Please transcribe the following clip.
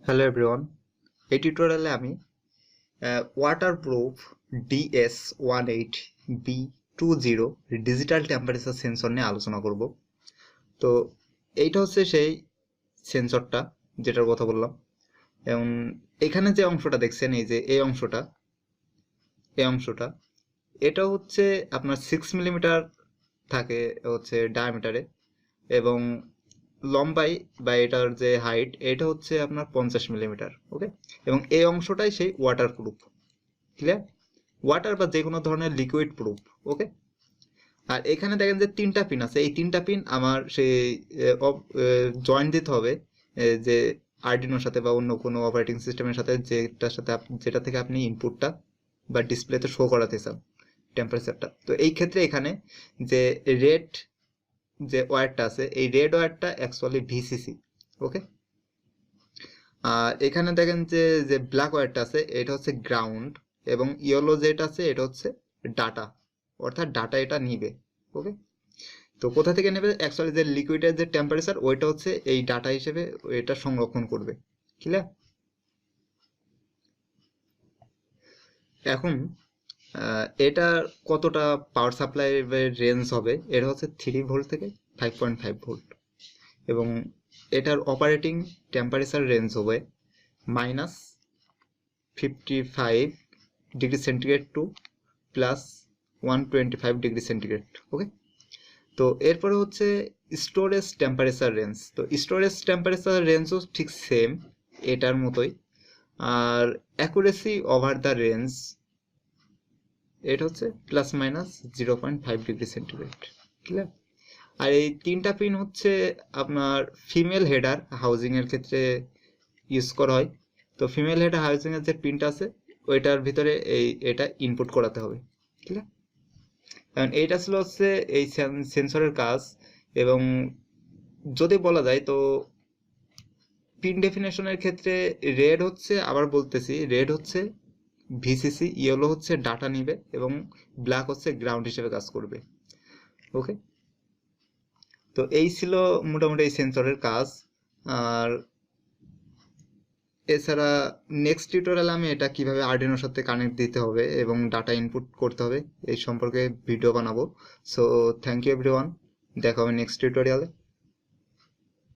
Hello everyone, এই টিউটোরিয়ালে আমি waterproof DS18B20 digital temperature sensor নিয়ে আলোচনা করব। তো এইটা হচ্ছে সেই সেন্সরটা যেটার কথা বললাম। এবং এখানে যে অংশটা দেখছেন, এই যে এই অংশটা এটা হচ্ছে আপনার 6 মিলিমিটার থাকে হচ্ছে ডায়ামিটারে, এবং লম্বাই বা এটার যে হাইট এটা হচ্ছে আপনার 50 মিলিমিটার। ওকে, এবং এই অংশটাই সেই ওয়াটার প্রুফ। ক্লিয়ার? ওয়াটার বা যে কোনো ধরনের লিকুইড প্রুফ। ওকে, আর এখানে দেখেন যে 3টা পিন আছে। এই 3টা পিন আমার সেই জয়েন্ট দিতে হবে যে আর্ডিনোর সাথে বা অন্য কোনো অপারেটিং সিস্টেমের সাথে, যেটা থেকে আপনি ইনপুটটা বা ডিসপ্লেতে শো করাতে চান টেম্পারেচারটা। তো এই ক্ষেত্রে এখানে যে রেড যে ওয়্যারটা আছে, এই রেড ওয়্যারটা অ্যাকচুয়ালি ভিসিসি। ওকে, আর এখানে দেখেন যে যে ব্ল্যাক ওয়্যারটা আছে এটা হচ্ছে গ্রাউন্ড, এবং ইয়েলো যেটা আছে এটা হচ্ছে ডাটা, অর্থাৎ ডাটা এটা নিবে। ওকে, তো কোথা থেকে নেবে? অ্যাকচুয়ালি যে লিকুইডের যে টেম্পারেচার ওইটা হচ্ছে এই ডাটা হিসেবে এটা সংরক্ষণ করবে। ক্লিয়ার? এখন এটা কতটা পাওয়ার সাপ্লাই রেঞ্জ হবে? এটা হচ্ছে 3 ভোল্ট থেকে 5.5 ভোল্ট, এবং এটার অপারেটিং টেম্পারেচার রেঞ্জ হবে -55 degree centigrade to +125 degree centigrade. Okay, তো এরপরে হচ্ছে স্টোরেজ টেম্পারেচার রেঞ্জ। তো স্টোরেজ টেম্পারেচার রেঞ্জও ঠিক সেম এটার মতোই। আর অ্যাকুরেসি ওভার দ্য রেঞ্জ এটা হচ্ছে +-0.5 ডিগ্রি সেন্টিগ্রেড। ক্লিয়ার? আর এই 3টা পিন হচ্ছে আপনার ফিমেল হেডার হাউজিং এর ক্ষেত্রে ইউজ করা হয়। তো ফিমেল হেডার হাউজিং এর যে পিনটা আছে ওইটার ভিতরে এটা ইনপুট করাতে হবে। ক্লিয়ার? কারণ এইটা ছিল হচ্ছে এই সেন্সরের কাজ। এবং যদি বলা যায় তো পিন ডেফিনেশনের ক্ষেত্রে রেড হচ্ছে, আবার বলতেছি, রেড হচ্ছে ভিসিসি, ইয়েলো হচ্ছে ডাটা নিবে, এবং ব্ল্যাক হচ্ছে গ্রাউন্ড হিসেবে কাজ করবে। ওকে, তো এই ছিল মোটামুটি এই সেন্সরের কাজ। আর এছাড়া নেক্সট টিউটোরিয়ালে আমি এটা কিভাবে আর্ডিনোর সাথে কানেক্ট দিতে হবে এবং ডাটা ইনপুট করতে হবে এই সম্পর্কে ভিডিও বানাবো। সো থ্যাংক ইউ এভরিওয়ান, দেখা হবে নেক্সট টিউটোরিয়ালে।